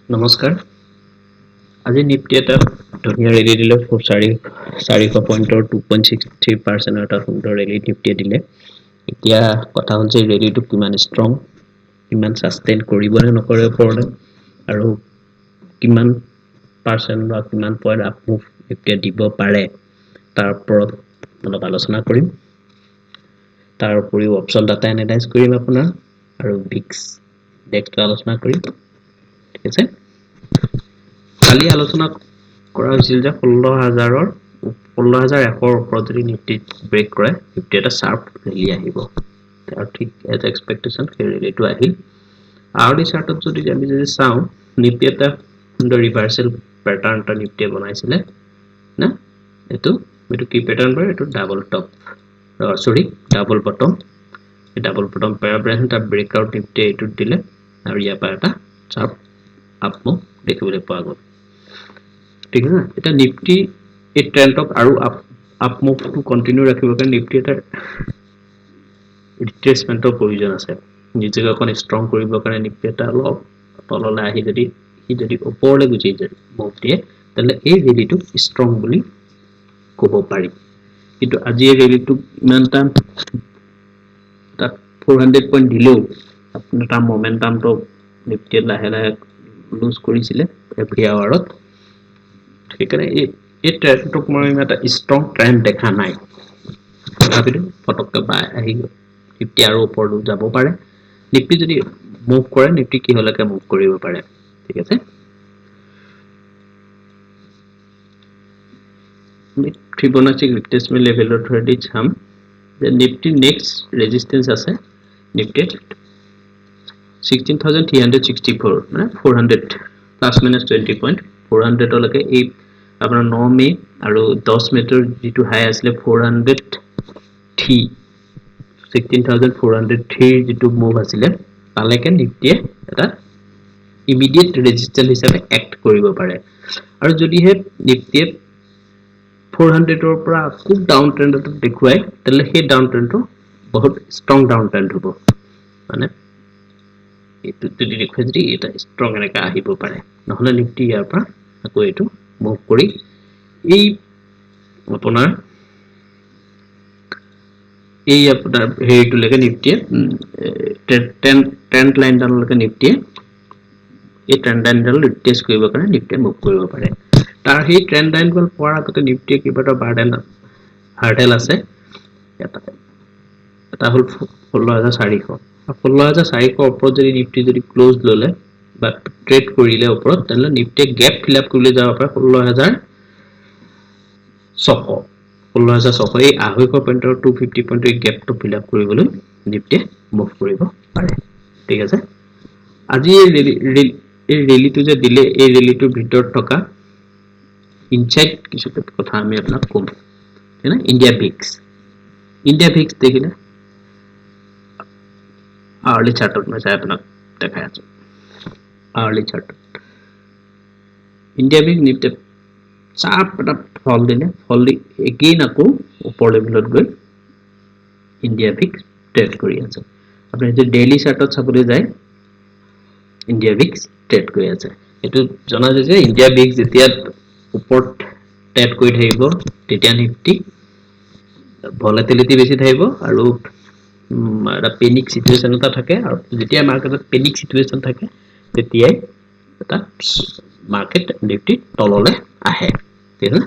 নমস্কাৰ আজি নিফটি এটা ধুনীয়া ৰেলী দিলে 400 পইণ্টৰ 2.63% এটা সুন্দৰ ৰেলী নিফটি দিলে এতিয়া কথা হ'ল যে ৰেলীটো কিমান ষ্ট্ৰং কিমান সাস্টেইন কৰিব নে নকৰে ওপৰলে আৰু কিমান পাৰ্চেন্ট বা কিমান পইণ্ট আপ মুভ নিফটি দিব পাৰে তাৰ ওপৰত অলপ আলোচনা কৰিম তাৰ উপৰিও অপচন ডাটা এনালাইজ কৰিম আপোনাৰ আৰু ভিক্স ইনডেক্সটো আলোচনা কৰিম ঠিক আছে কালি আলোচনা কৰা হৈছিল যে 16100ৰ ওপৰত যদি নিফটি ব্ৰেক কৰে নিফটি এটা শাৰ্প ৰেলী আহিব আৰু ঠিক এজ এক্সপেক্টেশন সেই ৰেলীটো আহিল আউলি চাৰ্টত যদি আমি চাওঁ নিফটি এটা সুন্দৰ ৰিভাৰ্সেল প্যাটাৰ্ণ এটা নিফটি বনাইছিলে না এটো কি প্যাটাৰ্ণ বাৰু এটো ডাবল টপ ডাবল বটম প্যাৰাব্ৰেন এটা ব্ৰেকআউট নিফটি এটো দিলে আৰু ইয়াৰ পৰা এটা শাৰ্প আপ মুভ দেখিবলৈ পোৱা গ'ল ঠিক আছে এটা নিফটি এই ট্ৰেন্ডক আৰু আপ মুভটো কন্টিনিউ ৰাখিবৰ কাৰণে নিফটি এটা ৰিট্ৰেসমেন্টৰ প্ৰয়োজন আছে নিজকে অকন ষ্ট্ৰং কৰিবৰ কাৰণে নিফটি এটা অলপ তললৈ আহি যদি ওপৰলৈ গুচি যায় মুভ দিয়ে তেলে এই ৰেলীটো ষ্ট্ৰং বুলি ক'ব পাৰি কিন্তু আজি এই ৰেলীটো ইমানটা তাত 400 পইণ্ট দিলেও আপোনাৰ তাৰ মোমেন্টামটো নিফটি লাহে লাহে লুজ কৰিছিলে এভৰি আৱাৰত ঠিকৰে এই ট্ৰেন্ডটোক মই এটা ষ্ট্ৰং ট্ৰেন্ড দেখা নাই ভাবিলো ফটককে বাই আহি নিফটি আৰু ওপৰলৈ যাব পাৰে নিফটি যদি মুভ কৰে নিফটি কি হলকে মুভ কৰিব পাৰে ঠিক আছে ফিবোনাচি ৰিট্ৰেসমেন্ট লেভেলৰ থ্ৰেডি চাম যে নিফটি নেক্সট ৰেজিস্ট্যান্স আছে নিফটি 16364 মানে 400 প্লাস মাইনাস 20 পইণ্ট 400 লৈকে এই আপোনাৰ 9 মে আৰু 10 মেৰ যেটো হাই আছিল 403 16403 যেটো মুভ আছিল তালৈকে নিফটি এটা ইমিডিয়েট ৰেজিস্ট্যান্স হিচাপে এক্ট কৰিব পাৰে আৰু যদি হে নিফটি 400 ৰ পৰা খুব ডাউন ট্ৰেন্ডত দেখুৱাই তেলে সেই ডাউন ট্ৰেন্ডটো বহুত ষ্ট্ৰং ডাউন ট্ৰেন্ড হ'ব মানে এটো যদি দেখুৱাই যদি এটা ষ্ট্ৰং এনেকা আহিব পাৰে নহলে নিফটি ইয়াৰ পৰা আকৌ এটো মুভ কৰি এই আপোনাৰ হেৰিটো লৈকে নিফটি ট্ৰেন্ড লাইন ডাললৈকে নিফটি এই ট্ৰেন্ড লাইনডাল টেষ্ট কৰিবৰ কাৰণে নিফটি মুভ কৰিব পাৰে তাৰ সেই ট্ৰেন্ড লাইনডাল পোৱাৰ আগতে নিফটি কিবাটা হাৰ্ডেল আছে এটা হল 16400 ওপৰত যদি নিফটি যদি ক্লোজ ললে বা ট্ৰেড কৰিলে ওপৰত তেলে নিফটি গ্যাপ ফিল আপ কৰিবলৈ যাব পাৰে 16600 এই 250 পইণ্টৰ 250 পইণ্টৰ গ্যাপটো ফিল আপ কৰিবলৈ নিফটি মুভ কৰিব পাৰে ঠিক আছে আজি এই ৰেলীটো যে দিলে এই ৰেলীটোৰ ভিতৰত থকা ইনসাইট কিছু কথা আমি আপোনাক কম ঠিক আছে ইন্ডিয়া ভিক্স দেখিলে আৰ্লি চাৰ্টত মই চাই আপোনাক দেখাই আছো আৰ্লি চাৰ্টত ইন্ডিয়া ভিক্স নিফটি চাপ এটা ফল দিলে ফল দি এগেইন আকৌ ওপৰ লেভেলত গৈ ইন্ডিয়া ভিক্স ট্ৰেড কৰি আছে আপুনি যদি ডেইলি চাৰ্টত চাবলৈ যায় ইন্ডিয়া ভিক্স ট্ৰেড কৰি আছে এটো জনা যায় যে ইন্ডিয়া ভিক্স যেতিয়া ওপৰত ট্ৰেড কৰি থাকিব তেতিয়া নিফটি ভলাটিলিটি বেছি থাকিব আৰু এটা পেনিক সিচুৱেচন এটা থাকে আৰু যেতিয়া মাৰ্কেটত পেনিক সিচুৱেচন থাকে তেতিয়াই এটা মাৰ্কেট নিফটি তললৈ আহে ঠিক আছে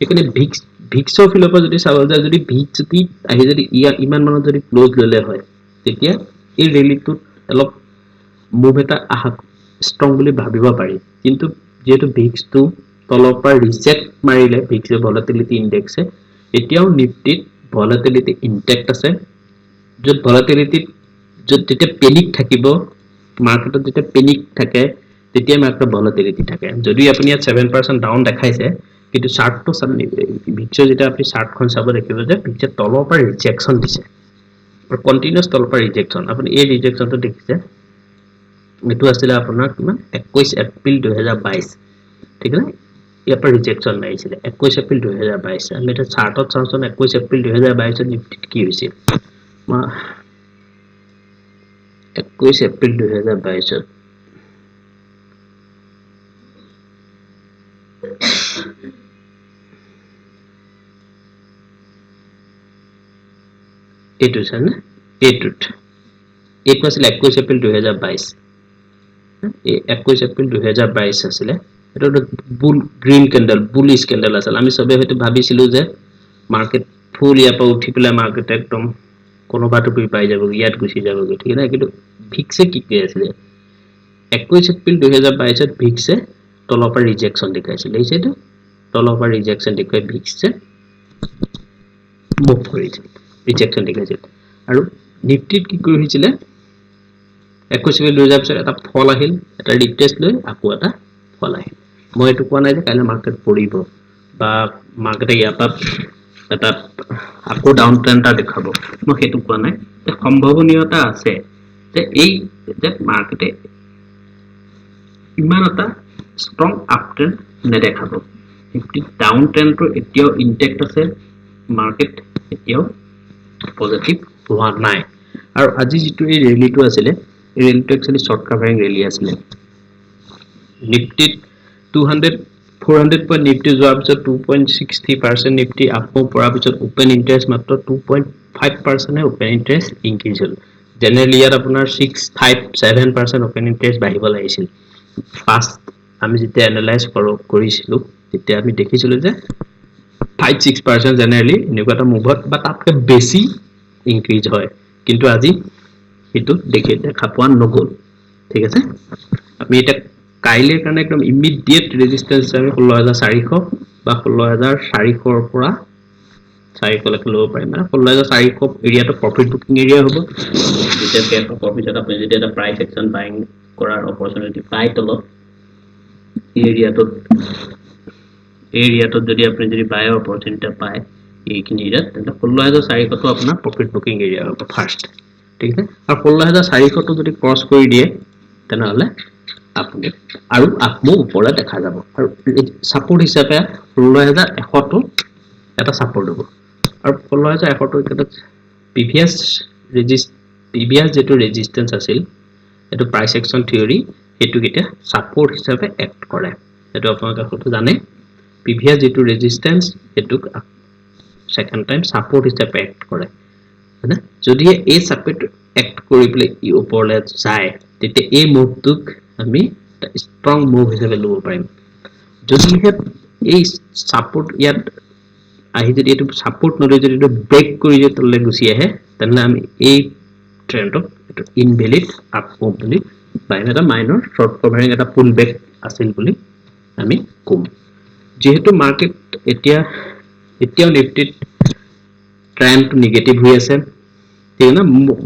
এখানে ভিক্সৰ ফিলৰ পৰা যদি চাব যায় যদি ভিক্স যদি আহি যদি ইমান মানত যদি ক্লোজ ললে হয় তেতিয়া এই ৰেলীটো অলপ মুভ এটা আহা ষ্ট্ৰং বুলি ভাবিব পাৰি কিন্তু যেটো ভিক্সটো তলৰ পৰা ৰিজেক্ট মাৰিলে ভিক্সৰ ভলাটিলিটি ইনডেক্সে এতিয়াও নিফটিত ভলাটিলিটি ইনটেক্ট আছে যত ভলাটিলিটি যত যেটা পেনিক থাকিব মাৰ্কেটত যেটা পেনিক থাকে তেতিয়া মাৰ্কেটত ভলাটিলিটি থাকে যদি আপুনি 7% ডাউন দেখাইছে কিন্তু চাৰ্টটো ভিক্সৰ যেটা আপুনি চাৰ্টখন চাব দেখিব যে ভিক্সৰ তলৰ পৰা ৰিজেকচন দিছে আৰু কন্টিনিউয়াস তলৰ পৰা ৰিজেকচন আপুনি এই ৰিজেকচনটো দেখিছে এটো আছিল আপোনাৰ কিমান 21 এপ্ৰিল 2022 ঠিক আছে ইয়াৰ পৰা ৰিজেকচন আহিছিল 21 এপ্ৰিল 2022 আমি এটা চাৰ্টত চাওঁচোন 21 এপ্ৰিল 2022 ত নিফটি কি হৈছিল 21 এপ্ৰিল 2022 ত এইটো আছে না এইটোত এইটো আছিল 21 এপ্ৰিল 2022 21 এপ্ৰিল 2022 আছিলে এটা বুল গ্ৰীন ক্যান্ডেল বুলিশ ক্যান্ডেল আছিল আমি সবে হয়তো ভাবিছিলো যে মাৰ্কেট ফুল ইয়াৰ পৰা উঠি পেলাই মার্কেট একদম কোনোবাটো পাই যাব ইয়াত গুছি যাব ঠিক না কিন্তু ভিক্সে কি কৈ আছিল 21 এপ্ৰিল 2022 ত ভিক্সে তলৰ পৰা ৰিজেকশন দেখাইছিল এই যেটো তলৰ পৰা ৰিজেকশন দেখাই ভিক্সে মুভ কৰিছিল ৰিজেকশন দেখাইছিল আৰু নিফটিত কি কৰিছিল 21 এপ্ৰিল 2022 এটা ফল আহিল এটা ৰিটেষ্ট লৈ আকৌ এটা ফল আহিল মই এটো কোৱা নাই যে কাইলে মাৰ্কেট পঢ়িব বা মাৰ্কেটে ইয়াত এটা আকৌ ডাউন ট্ৰেন্ড দেখাব মই হেতু কোৱা নাই সম্ভাৱনীয়তা আছে যে এই যে মাৰ্কেটে ইমান এটা স্ট্ৰং আপ ট্ৰেন্ড নেদেখাব নিফটি ডাউন ট্ৰেন্ডটো এতিয়াও ইনটেক্ট আছে মাৰ্কেট এতিয়াও পজিটিভ হোৱা নাই আৰু আজি যেটো এই ৰেলীটো আছিল ৰেলীটো একচুয়ালি শৰ্ট কাভাৰিং ৰেলী আছিল নিফটি 400 পইণ্ট নিফটি যোৱাৰ পিছত 2.63% নিফটি আপো পৰা পিছত ওপেন ইন্টাৰেষ্ট মাত্ৰ 2.5% ওপেন ইন্টাৰেষ্ট ইনক্ৰিজ হ'ল জেনেৰেলি ইয়াত আপোনাৰ 657% ওপেন ইন্টাৰেষ্ট বাঢ়িব লাগিছিল ফাৰ্স্ট আমি যেতিয়া এনালাইজ কৰিছিলো তেতিয়া আমি দেখিছিলো যে 5-6% জেনেৰেলি এনেকুৱা এটা মুভত বা তাতকৈ বেছি ইনক্ৰিজ হয় কিন্তু আজি এটো দেখা পোৱা নগল ঠিক আছে আমি এটা কাইলেৰ কাৰণে একদম ইমিডিয়েট ৰেজিস্ট্যান্স হিচাপে 16400 বা 16400 ৰ পৰা 400 লৈকে ল'ব পাৰিম মানে 16400 এৰিয়াটো প্ৰফিট বুকিং এৰিয়া হ'ব যেতিয়া গেপ প্ৰফিট এটা আপুনি যেতিয়া এটা প্ৰাইস একচন বাইং কৰাৰ অপৰচুনিটি পাই তলত এৰিয়াটো যদি আপুনি যদি বাই অপৰচুনিটি পায় এইখিনি এৰিয়াত তেন্তে 16400 টো আপোনাৰ প্ৰফিট বুকিং এৰিয়া হ'ব ফাৰ্স্ট ঠিক আছে আৰু 16400 টো যদি ক্ৰস কৰি দিয়ে তেনেহলে আপুনি আৰু আপমু ওপৰলে দেখা যাব আৰু সাপোৰ্ট হিচাপে 16100 টো এটা সাপোৰ্ট হ'ব আৰু 16100 টো এটা প্ৰিভিয়াস যেটো ৰেজিস্ট্যান্স আছিল এটো প্ৰাইস একচন থিওৰি এটো কিটা সাপোৰ্ট হিচাপে এক্ট কৰে এটো আপোনালোকে জানে প্ৰিভিয়াস যেটো ৰেজিস্ট্যান্স এটো সেকেন্ড টাইম সাপোৰ্ট হিচাপে এক্ট কৰে না যদি এই সাপোৰ্ট এক্ট কৰি প্লে ই ওপৰলে যায় তেতিয়া এই মুভটোক আমি স্ট্ৰং মুভ হিচাপে লব পাৰিম যদি এই সাপোৰ্ট ইয়াত আহি যদি এটো সাপোৰ্ট নলৈ যদি এটো ব্ৰেক কৰি যে তললে গুছি আহে তেনে আমি এই ট্ৰেন্ডক এটো ইনভ্যালিড আপ মুভ বুলি বা এটা মাইনৰ শৰ্ট কভাৰিং এটা পুল বেক আছিল বুলি আমি কম যেহেতু মাৰ্কেট এতিয়াও নিফটিত ট্ৰেন্ড নেগেটিভ হৈ আছে ঠিক না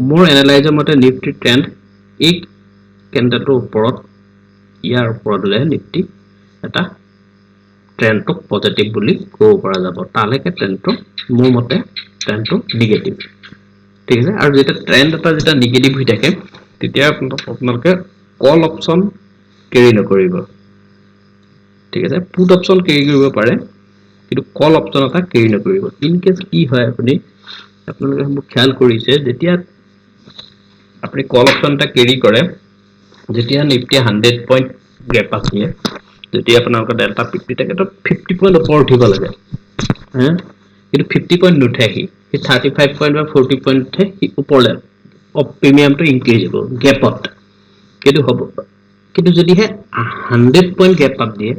মোৰ এনালাইজাৰ মতে নিফটি ট্ৰেন্ড এই কেন্দ্ৰটোৰ ওপৰত ইয়াৰ ওপৰত লৈ নিফটি এটা ট্ৰেন্ডটো পজিটিভ বুলি ক'ব পৰা যাব তালৈকে ট্ৰেন্ডটো মোৰ মতে ট্ৰেন্ডটো নেগেটিভ ঠিক আছে আৰু যেটা ট্ৰেন্ড এটা যেটা নেগেটিভ হৈ থাকে তেতিয়া আপোনালোকে কল অপচন কেৰি নকৰিব ঠিক আছে পুট অপচন কেৰি কৰিব পাৰে কিন্তু কল অপচন এটা কেৰি নকৰিব ইন কেস কি হয় আপোনালোকে খেয়াল কৰিছে যেতিয়া আপুনি কল অপচন এটা কেৰি কৰে যেতিয়া নিফটি 100 পইণ্ট গ্যাপ আছে যেতিয়া আপোনালোকৰ ডেল্টা 50 থাকে তো 50 পইণ্ট ওপৰ উঠিব লাগে কিন্তু 50 পইণ্ট নুঠে কি 35 পইণ্ট বা 40 পইণ্ট উঠে কি ওপৰলে প্ৰিমিয়ামটো ইনক্ৰিজ হ'ব গ্যাপত কিন্তু হ'ব কিন্তু যদি 100 পইণ্ট গ্যাপ আপ দিয়ে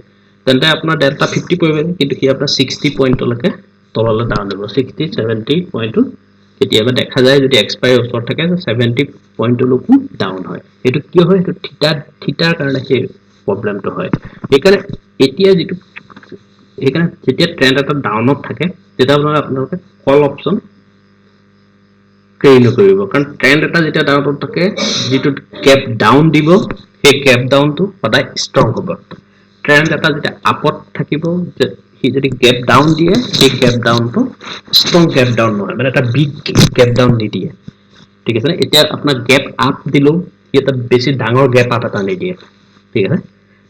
তেন্তে আপোনাৰ ডেল্টা 50 পৰিব কিন্তু কি আপোনাৰ 60 পইণ্টলৈকে তললৈ ডাউন হ'ব 60 70 পইণ্ট কেতিয়াবা দেখা যায় যদি এক্সপায়াৰ ওচৰত থাকে 70 পইণ্টলৈকে ডাউন হয় এটো কি হয় এটো থিটাৰ কাৰণে সেই প্ৰবলেমটো হয় এইকাৰণে এতিয়া যেতিয়া ট্ৰেন্ড এটা ডাউনত থাকে তেতিয়া আপোনালোকে কল অপচন কেৰি নকৰিব কাৰণ ট্ৰেন্ড এটা যেতিয়া ডাউনত থাকে যেটো গ্যাপ ডাউন দিব সেই গ্যাপ ডাউনটো সদায় ষ্ট্ৰং হ'ব ট্ৰেন্ড এটা যেতিয়া আপত থাকিব হি যদি গ্যাপ ডাউন দিয়ে সেই গ্যাপ ডাউনটো ষ্ট্ৰং গ্যাপ ডাউন নহয় মানে এটা বিগ গ্যাপ ডাউন নিদিয়ে ঠিক আছে এতিয়া আপোনাৰ গ্যাপ আপ দিলো এটা বেছি ডাঙৰ গ্যাপ আপ এটা নিদিয়ে ঠিক আছে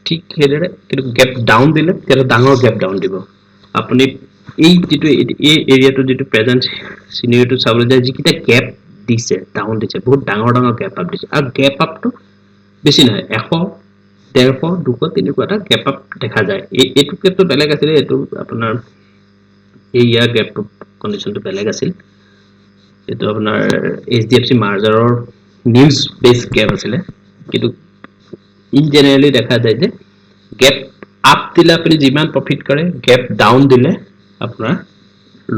ঠিক হেৰে কিন্তু গ্যাপ ডাউন দিলে এটা ডাঙৰ গ্যাপ ডাউন দিব আপুনি এই যেটো এই এৰিয়াটো যেটো প্ৰেজেন্ট সিনাৰিওটো চাবলৈ যায় যিকিটা গ্যাপ দিছে ডাউন দিছে বহুত ডাঙৰ গ্যাপ আপ দিছে আৰু গ্যাপ আপটো বেছি নহয় 100 therefore 200 তেনেকুৱা এটা gap up দেখা যায় এইটো ক্ষেত্ৰত বেলেগ আছিল এইটো আপোনাৰ এই ইয়াৰ gap condition টো বেলেগ আছিল এইটো আপোনাৰ HDFC মাৰ্জাৰৰ নিউজ বেস gap আছিল কিন্তু in generally দেখা যায় যে gap up দিলে আপুনি যিমান প্ৰফিট কৰে gap down দিলে আপোনাৰ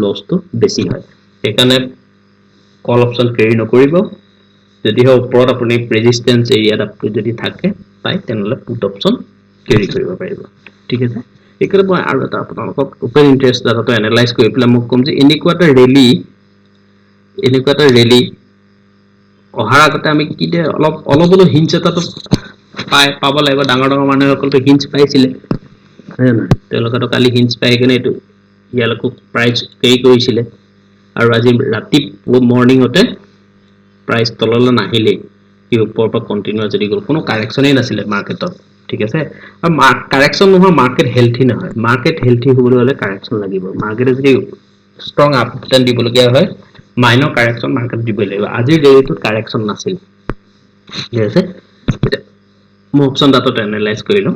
লস তো বেছি হয় সেইকাৰণে কল অপচন ক্যাৰি নকৰিব যদি হয় ওপৰত আপুনি ৰেজিস্ট্যান্স এৰিয়াত আপুনি যদি থাকে পাই তেনেহলে পুট অপচন ক্যাৰি কৰিব পাৰিব ঠিক আছে এইকৰে মই আৰু এটা আপোনালোকক ওপেন ইন্টাৰেষ্ট ডাটাটো এনালাইজ কৰি পেলাই মোক কম যে এনেকুৱা এটা ৰেলি অহাৰ আগতে আমি কি দে অলপ হিঞ্চ এটাটো পাব লাগিব ডাঙৰ মানুহসকলটো হিঞ্চ পাইছিলে তেওঁলোকেতো কালি হিঞ্চ পাই কিনে এইটো ইয়ালকো প্ৰাইস পে কৰিছিলে আৰু আজি ৰাতি মৰ্নিংতে প্ৰাইস তললৈ নাহিলে কি ওপৰৰ পৰা কন্টিনিউয়াস যদি গল কোনো কাৰেকচনে নাছিলে মাৰ্কেটত ঠিক আছে আৰু কাৰেকচন নহয় মাৰ্কেট হেলথি নহয় মাৰ্কেট হেলথি হ'বলৈ হলে কাৰেকচন লাগিব মাৰ্কেট যদি ষ্ট্ৰং আপট্ৰেন্ড দিবলগীয়া হয় মাইনৰ কাৰেকচন মাৰ্কেট দিবই লাগিব আজিৰ ডেটোত কাৰেকচন নাছিল ঠিক আছে মই অপচন ডাটাটো এনালাইজ কৰিলো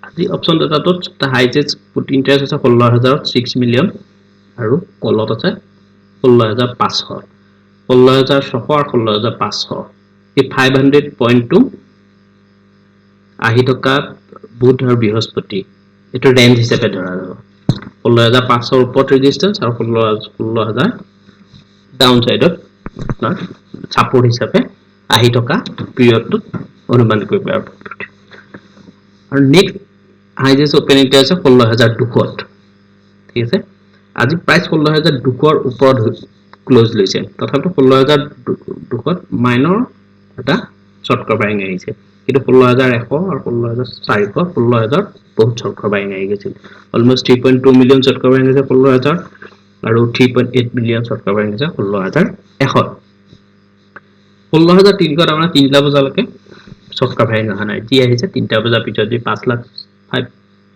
আজি অপচন ডাটাটোত হাইয়েষ্ট পুট ইন্টাৰেষ্ট আছে 16006 মিলিয়ন আৰু কলত আছে 16500 16600 আৰু 16500 এই 500.2 আহি টকা বুধ আৰু বৃহস্পতি এটো ৰেঞ্জ হিচাপে ধৰা যাব 16500 ওপৰত ৰেজিস্ট্যান্স আৰু 16000 ডাউন সাইডত সাপোৰ্ট হিচাপে আহি টকা পিৰিয়ডটো অনুমান কৰিব পাৰিব আৰু নেক্সট হাইয়েষ্ট ওপেন ইন্টাৰেষ্ট আছে 16200 ঠিক আছে আজি প্ৰাইস 16200 ৰ ওপৰত ক্লোজ লৈছে তথাপি 16200 মাইনৰ এটা শৰ্ট কভাৰিং আহিছে কিন্তু 16100 আৰু 16400 16000 বহুত শৰ্ট কভাৰিং আহি গৈছিল অলমোস্ট 3.2 মিলিয়ন শৰ্ট কভাৰিং আছে 16000 আৰু 3.8 মিলিয়ন শৰ্ট কভাৰিং আছে 16100 16300 আমাৰ 3টা বজালৈকে শৰ্ট কভাৰিং অহা নাই যি আহিছে 3টা বজাৰ পিছত যি 5 লাখ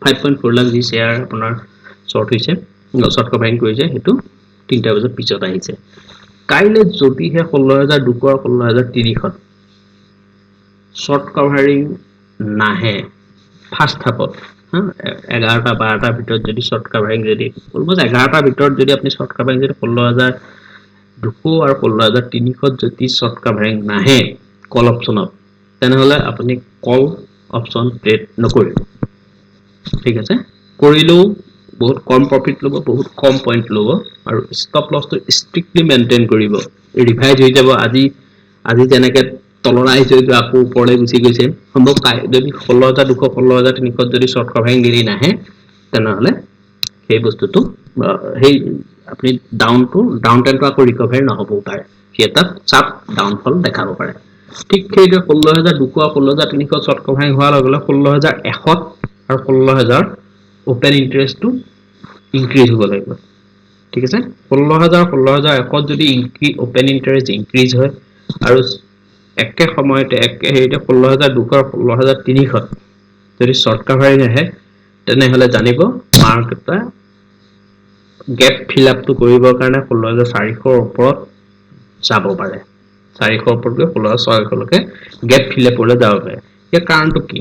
5.4 লাখ যি শেয়াৰ আপোনাৰ শৰ্ট হৈছে শৰ্ট কভাৰিং কৰিছে হেতু 3টা বজাৰ পিছত আহিছে কাইলে যদি হে 16200 আৰু 16300 শৰ্ট কভাৰিং নাহে ফাৰ্স্ট হাফত 11টা 12টাৰ ভিতৰত যদি শৰ্ট কভাৰিং যদি অলমোস্ট 11টাৰ ভিতৰত যদি আপুনি শৰ্ট কভাৰিং যদি 16200 আৰু 16300 যদি শৰ্ট কভাৰিং নাহে কল অপচনত তেনেহলে আপুনি কল অপচন ট্ৰেড নকৰিব ঠিক আছে কৰিলেও বহুত কম প্ৰফিট লব বহুত কম পইণ্ট লব আৰু ষ্টপ লছটো স্ট্ৰিক্টলি মেইনটেইন কৰিব ৰিভাইজ হৈ যাব আজি যেনেকৈ তলৰ আহিছে আকৌ ওপৰলৈ গুচি গৈছে সম্ভৱ যদি 16200 16300 যদি শৰ্ট কভাৰিং দিলি নাহে তেনেহলে সেই বস্তুটো সেই আপুনি ডাউন ট্ৰেন্ডটো আকৌ ৰিকভাৰি নহব পাৰে এটা চাপ ডাউনফল দেখাব পাৰে ঠিক সেইদৰে 16200 16300 শৰ্ট কভাৰিং হোৱাৰ লগে লগে 16100 আৰু 16000 ওপেন ইন্টাৰেষ্টটো ইনক্ৰিজ হ'ব লাগিব ঠিক আছে 16100 যদি ওপেন ইন্টাৰেষ্ট ইনক্ৰিজ হয় আৰু একে সময়তে একে হেৰিতে 16200 16300 যদি শৰ্ট কভাৰিং আহে তেনেহলে জানিব মাৰ্কেটে গেপ ফিল আপ টো কৰিবৰ কাৰণে 16400 ওপৰত যাব পাৰে 400 ওপৰত গৈ 16600 লৈকে গেপ ফিল আপ কৰি যাব পাৰে ইয়াৰ কাৰণটো কি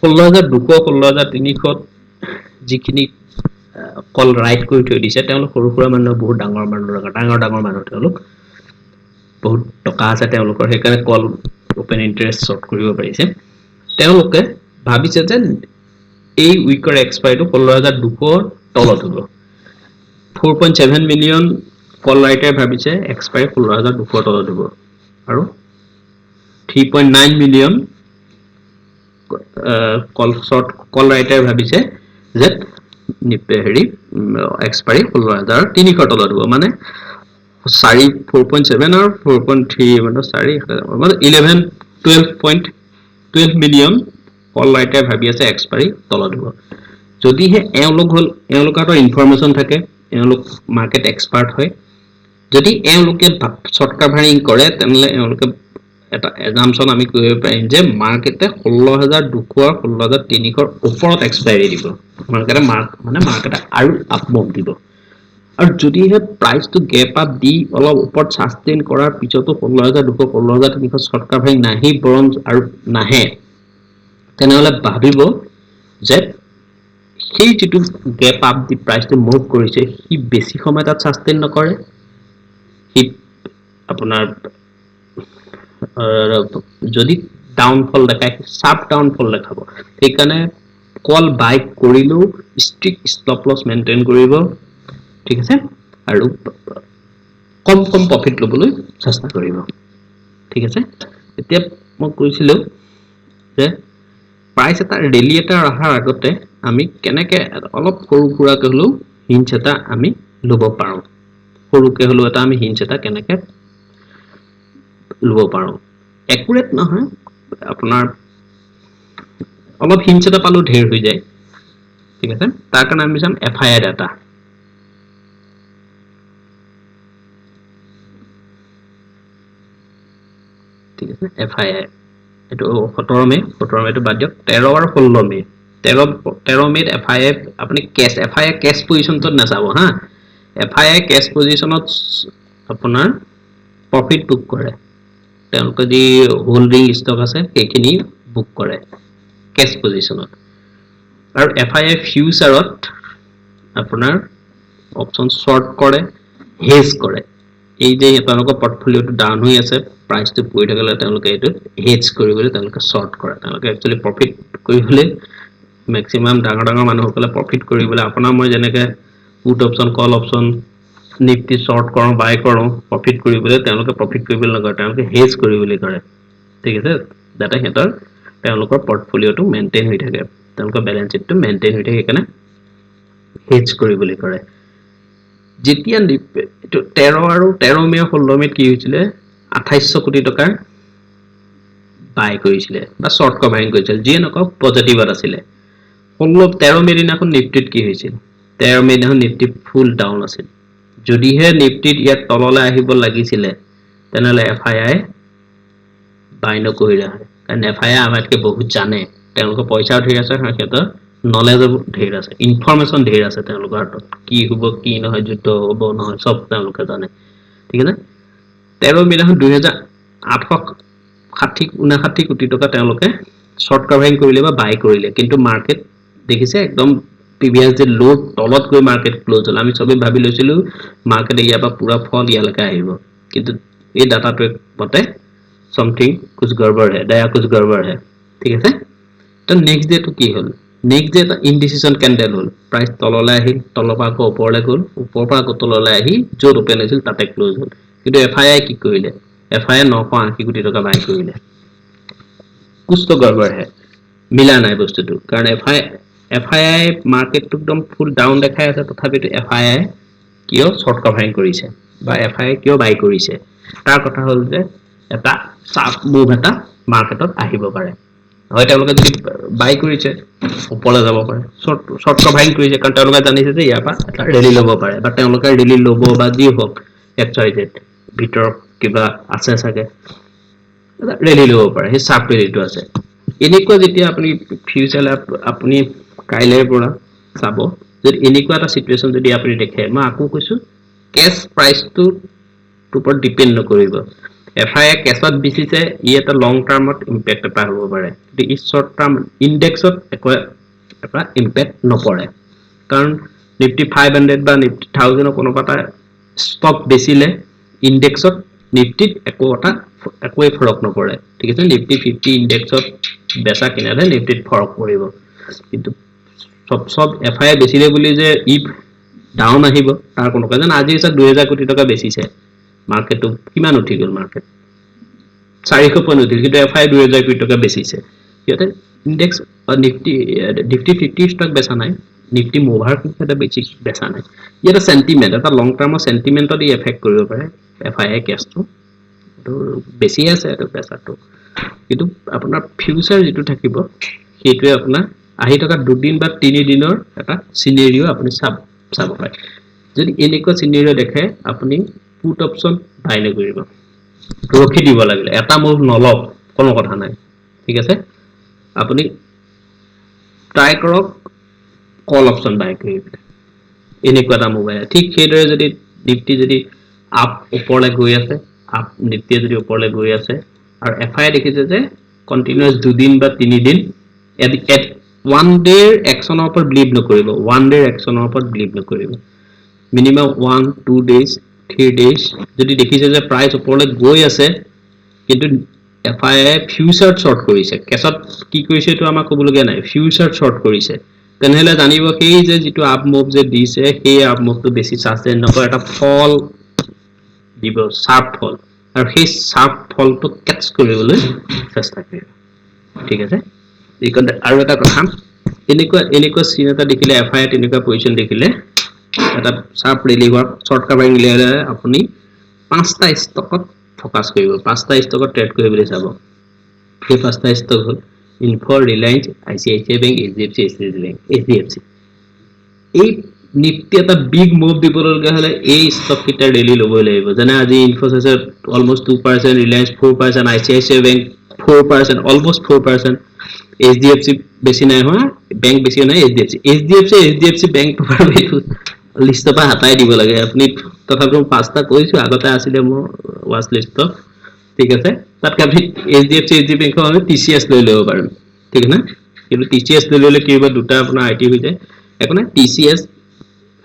16200 16300 যিখিনি কল ৰাইট কৰি থৈ দিছে তেওঁলোক সৰু সৰু মানুহ বহুত ডাঙৰ মানুহ তেওঁলোক বহুত টকা আছে তেওঁলোকৰ সেইকাৰণে কল ওপেন ইন্টাৰেষ্ট শৰ্ট কৰিব পাৰিছে তেওঁলোকে ভাবিছে যে এই উইকৰ এক্সপায়াৰটো 16200 তলত হ'ব 4.7 মিলিয়ন কল ৰাইটাৰ ভাবিছে এক্সপায়াৰ 16200 তলত হ'ব আৰু 3.9 মিলিয়ন কল ৰাইটাৰ ভাবিছে যে হেৰি এক্সপায়াৰি 16300 তলত হ'ব মানে 4.7 আৰু 4.3 মানে 12 মিলিয়ন কল ৰাইটাৰ ভাবি আছে এক্সপায়াৰি তলত হ'ব যদিহে এওঁলোকৰ ইনফৰমেশন থাকে এওঁলোক মাৰ্কেট এক্সপাৰ্ট হয় যদি এওঁলোকে শৰ্ট কভাৰিং কৰে তেনেহলে এওঁলোকে এটা এজাম্পশন আমি কৰিব পাৰিম যে মাৰ্কেটে 16200 আৰু 16300 ওপৰত এক্সপায়াৰি দিব মাৰ্কেটে মাৰ্কেটে আৰু আপ মুভ দিব আৰু যদিহে প্ৰাইসটো গেপ আপ দি অলপ ওপৰত সাস্টেইন কৰাৰ পিছতো 16200 16300 শৰ্ট কাভাৰিং নাহি বৰঞ্চ আৰু নাহে তেনেহলে ভাবিব যে সেই যেটো গেপ আপ দি প্ৰাইসটো মুভ কৰিছে হি বেছি সময় তাত সাস্টেইন নকৰে হি আপোনাৰ যদি ডাউনফল দেখায় শাৰ্প ডাউনফল দেখাব সেইকাৰণে কল বাই কৰিলো ষ্ট্ৰিক্ট ষ্টপ লছ মেইনটেইন কৰিব ঠিক আছে আৰু কম প্ৰফিট লবলৈ চেষ্টা কৰিব ঠিক আছে এতিয়া মই কৈছিলো যে প্ৰাইস এটা ৰেলি এটা অহাৰ আগতে আমি কেনেকে অলপ সৰু খুৰাকে হলো হিঞ্চ এটা আমি লব পাৰো সৰুকে হলো এটা আমি হিঞ্চ এটা কেনেকে লব পাৰো একুৰেট নহয় আপোনাৰ অলপ হিঞ্চ এটা পালো ঢেৰ হৈ যায় ঠিক আছে তাৰ কাৰণে আমি চাম FII ডাটা ঠিক আছে FII এটো 17 মে টো বাদ দিয়ক 13 আৰু 16 মে 13 মে FII আপুনি FII কেশ পজিশনটো নাচাব হা FII কেশ পজিশনত আপোনাৰ প্ৰফিট বুক কৰে তেওঁলোকে যি হোল্ডিং ষ্টক আছে সেইখিনি বুক কৰে কেশ পজিশনত আৰু FII ফিউচাৰত আপোনাৰ অপচন শৰ্ট কৰে হেজ কৰে এই যে তেওঁলোকৰ পৰ্টফলিওটো ডাউন হৈ আছে প্ৰাইসটো পৰি থাকিলে তেওঁলোকে এটো হেজ কৰিবলৈ তেওঁলোকে শৰ্ট কৰে তেওঁলোকে একচুয়ালি প্ৰফিট কৰিবলৈ ম্যাক্সিমাম ডাঙৰ মানুহসকলে প্ৰফিট কৰিবলৈ আপোনাৰ মই যেনেকে পুট অপচন কল অপচন নিফটি শৰ্ট কৰো বাই কৰো প্ৰফিট কৰিবলৈ তেওঁলোকে প্ৰফিট কৰিবলৈ নকৰে তেওঁলোকে হেজ কৰিবলৈ কৰে ঠিক আছে যাতে হেতৰ তেওঁলোকৰ পৰ্টফলিওটো মেইনটেইন হৈ থাকে তেওঁলোকৰ বেলেন্স शीटটো মেইনটেইন হৈ থাকে কাৰণে হেজ কৰিবলৈ কৰে যেতিয়া 13 আৰু 13 মে 16 মে কি হৈছিল 2800 কোটি টকাৰ বাই কৰিছিল বা শৰ্ট কভাৰিং কৰিছিল যি নকক পজিটিভত আছিল 13 মে দিনাখন নিফটিত কি হৈছিল 13 মে দিনাখন নিফটি ফুল ডাউন আছিল যদিহে নিফটিত ইয়াত তললৈ আহিব লাগিছিল তেনেহলে FII বাই নকৰিলে কাৰণ FII আমাতকে বহুত জানে তেওঁলোকৰ পইচা ধৰি আছে হেতৰ নলেজ ধেৰ আছে ইনফৰমেশন ধেৰ আছে তেওঁলোকৰ হাতত কি হ'ব কি নহয় যুদ্ধ হ'ব নহয় সব তেওঁলোকে জানে ঠিক আছে 13 মে দিনাখন 2860 কোটি টকা তেওঁলোকে শৰ্ট কভাৰিং কৰিলে বা বাই কৰিলে কিন্তু মাৰ্কেট দেখিছে একদম প্ৰিভিয়াস যে লো তলত গৈ মাৰ্কেট ক্লোজ হল আমি সবে ভাবি লৈছিলো মাৰ্কেট ইয়াৰ পৰা পুৰা ফল ইয়ালৈকে আহিব কিন্তু এই ডাটাটো মতে something कुछ गड़बड़ है दया कुछ गड़बड़ है ठीक है तो नेक्स्ट डे तो की হল नेक्स्ट डे এটা ইনডিসিশন ক্যান্ডেল হল প্রাইস তললৈ আহিল তলৰ পৰা আকৌ ওপৰলৈ গল ওপৰৰ পৰা আকৌ তললৈ আহি য'ত ওপেন হৈছিল তাতে ক্লোজ হল কিন্তু FII কি কৰিলে FII 980 কোটি টকা বাই কৰিলে कुछ तो गड़बड़ है মিলা নাই বস্তুটো কাৰণ FII মাৰ্কেটটো একদম ফুল ডাউন দেখাই আছে তথাপিতো FII কিয় শৰ্ট কভাৰিং কৰিছে বা FII কিয় বাই কৰিছে তাৰ কথা হল যে এটা সাপ মুভ এটা মাৰ্কেটত আহিব পাৰে হয় তেওঁলোকে যদি বাই কৰিছে ওপৰলৈ যাব পাৰে শৰ্ট কভাৰিং কৰিছে কাৰণ তেওঁলোকে জানিছে যে ইয়াৰ পৰা এটা ৰেলি ল'ব পাৰে বা তেওঁলোকে ৰেলি ল'ব বা যি হওক এক্সৱাইজেড ভিতৰত কিবা আছে চাগে ৰেলি ল'ব পাৰে সেই সাপ ৰেলিটো আছে এনেকুৱা যেতিয়া আপুনি ফিউচাৰ আপুনি কাইলৈৰ পৰা চাব যদি এনেকুৱা এটা সিচুৱেচন যদি আপুনি দেখে মই আকৌ কৈছো কেশ প্ৰাইসটো ওপৰত ডিপেন্ড নকৰিব FII কেছত বিচিছে ই এটা লং টাৰ্মত ইম্প্যাক্ট এটা হ'ব পাৰে কিন্তু ই শৰ্ট টাৰ্ম ইনডেক্সত এটা ইম্প্যাক্ট নপৰে কাৰণ নিফটি 500 বা নিফটি 1000 কোনোবাটা ষ্টক বেচিলে ইনডেক্সত নিফটিত একোই ফৰক নপৰে ঠিক আছে নিফটি 50 ইনডেক্সত বেচা কিনাৰে নিফটিত ফৰক পৰিব কিন্তু সব FII বেচিলে বুলি যে ই ডাউন আহিব তাৰ কোনো কাৰণ আজি আছে 2000 কোটি টকা বেচিছে মার্কেটটো কিমান উঠি গল মার্কেট 400 পইণ্ট উঠিল কিন্তু FII 2000 কোটি টকা বেচিছে ইয়াতে ইনডেক্স নিফটি 50 স্টক বেচা নাই নিফটি মোভাৰ কিটা বেচা নাই ইয়াতে সেন্টিমেন্ট এটা লং টাৰ্মৰ সেন্টিমেন্টত ই এফেক্ট কৰিব পাৰে FII কেছটো তো বেছি আছে এটা বেচাটো কিন্তু আপোনাৰ ফিউচাৰ যেটো থাকিব সেইটোৱে আপোনাৰ আহি থকা দুদিন বা 3 দিনৰ এটা সিনাৰিও আপুনি চাব পাৰে যদি এনেকুৱা সিনাৰিও দেখে আপুনি পুট অপশন বাই নকৰিব ৰখি দিব লাগিলে এটা মুভ নলক কোনো কথা নাই ঠিক আছে আপুনি ট্রাই কৰক কল অপশন বাই কৰি এনেকুৱা এটা মুভ আহে ঠিক সেইদৰে যদি নিফটি যদি আপ ওপৰলৈ গৈ আছে আপ নিফটি যদি ওপৰলৈ গৈ আছে আৰু এফআই দেখিছে যে কন্টিনিউয়াস দুদিন বা তিনিদিন এট ওয়ান ডেৰ একশনৰ ওপৰত বিলিভ নকৰিব ওয়ান ডেৰ একশনৰ ওপৰত বিলিভ নকৰিব মিনিমাম 1-2 days 3 days যদি দেখিছে যে প্ৰাইস ওপৰলৈ গৈ আছে কিন্তু FII ফিউচাৰ শৰ্ট কৰিছে কেছত কি কৰিছে এটো আমাক ক'বলগীয়া নাই ফিউচাৰ শৰ্ট কৰিছে তেনেহলে জানিব সেই যে যেটো আপ মুভ যে দিছে সেই আপ মুভটো বেছি সাস্টেইন নকৰে এটা ফল দিব শাৰ্প ফল আৰু সেই শাৰ্প ফলটো ক্যাচ কৰিবলৈ চেষ্টা কৰিব ঠিক আছে এইকন আৰু এটা কথা এনেকুৱা সিন এটা দেখিলে FII তেনেকুৱা পজিশন দেখিলে এটা শাৰ্প ৰেলি হোৱা শৰ্ট কাভাৰিং লেয়াৰ আপুনি পাঁচটা ষ্টকত ফোকাস কৰিব পাঁচটা ষ্টকত ট্ৰেড কৰিবলৈ চাব এই পাঁচটা ষ্টক হল Info Reliance ICICI bank HDFC এই নিফটি এটা বিগ মুভ দিবলগীয়া হলে এই ষ্টক কিটা ৰেলি ল'বই লাগিব যেনে আজি ইনফোসিসৰ almost 2% Reliance 4% ICICI bank 4% almost 4% HDFC বেছি নাই হোৱা বেংক বেছি নাই HDFC বেংক তো লিষ্ট পৰা হটাই দিব লাগে আপুনি তথাপিও পাঁচটা কৈছো আগতে আছিল মোৰ ওয়াচ লিষ্ট ঠিক আছে তাত কাভি HDFC বেংক মানে TCS লৈ ল'ব পাৰিম ঠিক না কিন্তু TCS লৈ ললে কিবা দুটা আপোনাৰ IT হৈ যায় একো না TCS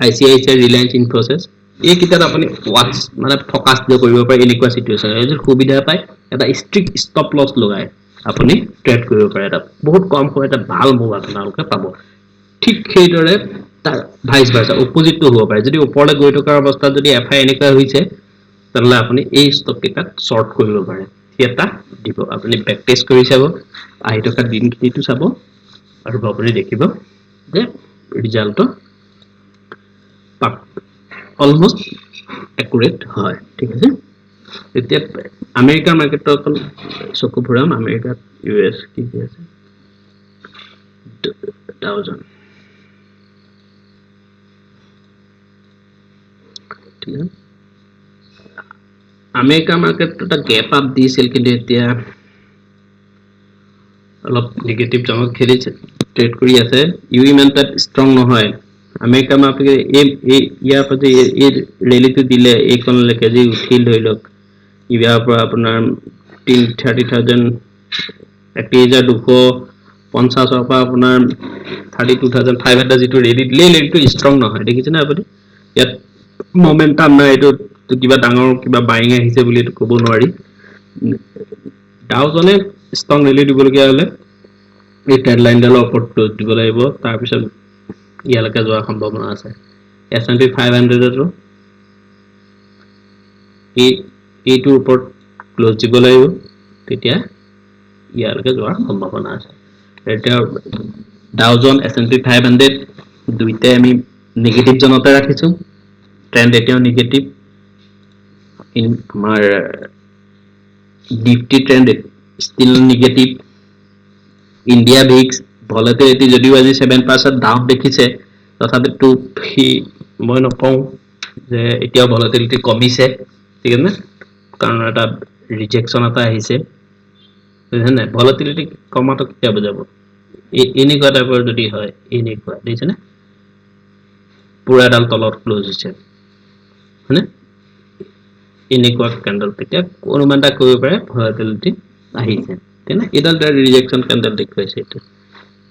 ICICI ৰিলায়েন্স ইনফোসিস এই কিটাত আপুনি ওয়াচ মানে ফোকাস কৰিব পাৰে এনেকুৱা সিচুৱেচন এই যে সুবিধা পায় এটা স্ট্ৰিক্ট ষ্টপ লস লগায় আপুনি ট্ৰেড কৰিব পাৰে এটা বহুত কম হয় এটা ভাল মুভ আপোনালোকে পাব ঠিক সেইদৰে ভাইস ভাৰ্সা অপোজিটটো হ'ব পাৰে যদি ওপৰলৈ গৈ থকাৰ অৱস্থাত যদি FI এনেকুৱা হৈছে তাহলে আপুনি এই ষ্টক কিটাত শৰ্ট কৰিব পাৰে এটা দিব আপুনি বেক টেষ্ট কৰি চাব আহি থকা দিনটো চাব আৰু আপুনি দেখিব যে ৰিজাল্টটো অলমোস্ট একুৰেট হয় ঠিক আছে এতিয়া আমেৰিকাৰ মাৰ্কেটটো অকল চকু ফুৰাম আমেৰিকাত US কি আছে ডাউজন ঠিক আছে আমেৰিকা মাৰ্কেটটো এটা গ্যাপ আপ দিছিল কিন্তু এতিয়া অলপ নেগেটিভ জমক খেলিছে ট্ৰেড কৰি আছে ইউ ইমান তাত ষ্ট্ৰং নহয় আমেৰিকা মাৰ্কেটে এই ইয়াৰ প্ৰতি এই ৰেলীটো দিলে এইকনলৈকে যে উঠিল ধৰি লওক ইয়াৰ পৰা আপোনাৰ 30,000 31,250 পৰা আপোনাৰ 32,500 যেটো ৰেলী দিলে ৰেলীটো ষ্ট্ৰং নহয় দেখিছে না আপুনি ইয়াত মোমেন্টাম নাই এটো কিবা ডাঙৰ কিবা বাইং আহিছে বুলি এটো ক'ব নোৱাৰি ডাউজনে ষ্ট্ৰং ৰেলী দিবলগীয়া হলে এই ট্ৰেড লাইন ডালৰ ওপৰত ক্লোজ দিব লাগিব তাৰ পিছত ইয়ালৈকে যোৱাৰ সম্ভাৱনা আছে S&P 500 ৰো এইটোৰ ওপৰত ক্লোজ দিব লাগিব তেতিয়া ইয়ালৈকে যোৱাৰ সম্ভাৱনা আছে এতিয়া ডাউজন S&P 500 দুইটাই আমি নেগেটিভ জনতে ৰাখিছো ট্ৰেন্ড এতিয়াও নেগেটিভ আমাৰ Nifty trend still negative India VIX volatility যদিও আজি 7% ডাউন দেখিছে তথাপিতো মই নকওঁ যে এতিয়া ভলাটিলিটি কমিছে ঠিক আছে না কাৰণ এটা ৰিজেকশন এটা আহিছে বুঝছেন না ভলাটিলিটি কমাটো কিয় বুজাব এনেকুৱা টাইপৰ যদি হয় এনেকুৱা দিছে না পুৰা ডাল তলত ক্লোজ হৈছে হয়নে এনেকুৱা ক্যান্ডেল তেতিয়া অনুমানটা কৰিব পাৰে ভলাটিলিটি আহিছে তেনে এডাল ৰিজেকশন ক্যান্ডেল দেখুৱাইছে এটা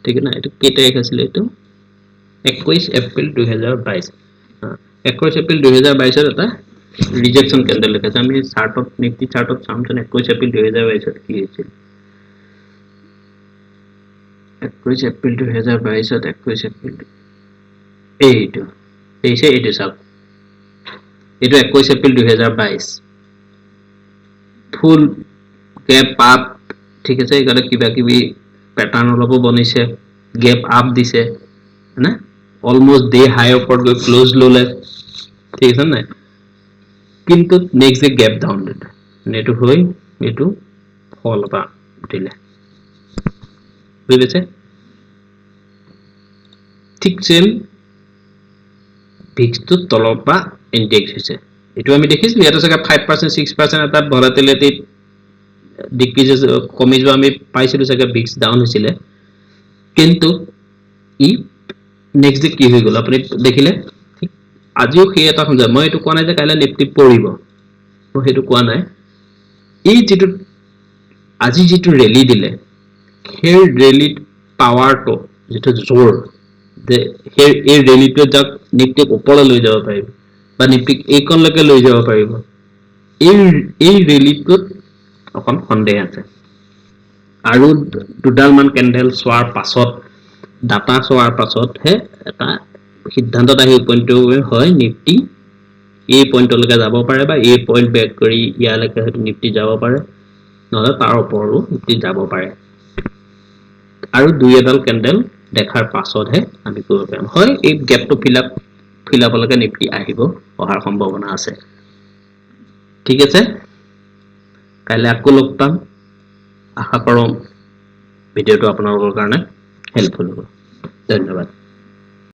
ঠিক আছে না এটা কি তাৰিখ আছিল এটো 21 এপ্ৰিল 2022 21 এপ্ৰিল 2022 ৰ এটা ৰিজেকশন ক্যান্ডেল দেখাইছে আমি চাৰ্টত নিফটি চাৰ্টত চামচোন 21 এপ্ৰিল 2022 ত কি হৈছিল 21 এপ্ৰিল 2022 ত 21 এপ্ৰিল এইটো চাওক এইটো 21 এপ্ৰিল 2022 ফুল গেপ আপ ঠিক আছে এখানে কিবা কিবি প্যাটার্ন অলপ বনিছে গেপ আপ দিছে না অলমোস্ট ডে হাই উপর গৈ ক্লোজ ললে ঠিক আছে না কিন্তু নেক্সট ডে গ্যাপ ডাউন দিলে নেটো হই এটো ফল বা দিলে বুঝেছে ঠিক সেম ভিক্স তো তলৰ পৰা ইনডেক্স হৈছে এটো আমি দেখিছিলো এটা জায়গা 5% 6% এটা ভলাটিলিটি ডিক্রিজেস কমি যোৱা আমি পাইছিলো জায়গা বিক্স ডাউন হৈছিল কিন্তু ই নেক্সট ডে কি হৈ গল আপুনি দেখিলে ঠিক আজিও সেই এটা সমজা মই এটো কোৱা নাই যে কাইলে নিফটি পৰিব মই হেতু কোৱা নাই এই যেটো আজি যেটো ৰেলি দিলে সেই ৰেলি পাৱাৰটো যেটো জোৰ যে এই ৰেলিটো যাক নিফটি ওপৰলৈ লৈ যাব পাৰিব বা নিফটি এইকনলৈকে লৈ যাব পাৰিব এই ৰেলিটোত অকন সন্দেহ আছে আৰু দুডাল মান ক্যান্ডেল সোৱাৰ পাছত ডাটা সোৱাৰ পাছত হে এটা সিদ্ধান্তত আহি উপনীত হয় নিফটি এই পইণ্টলৈকে যাব পাৰে বা এই পইণ্ট ব্ৰেক কৰি ইয়ালৈকে হয়তো নিফটি যাব পাৰে নহলে তাৰ ওপৰও নিফটি যাব পাৰে আৰু দুই এডাল ক্যান্ডেল দেখাৰ পাছতহে আমি কৰিব পাৰিম হয় এই গ্যাপটো ফিলআপলৈকে নিফটি আহিব অহাৰ সম্ভাৱনা আছে ঠিক আছে কাইলৈ আকৌ লগ পাম আশা কৰোঁ ভিডিওটো আপোনালোকৰ কাৰণে হেল্পফুল হ'ব ধন্যবাদ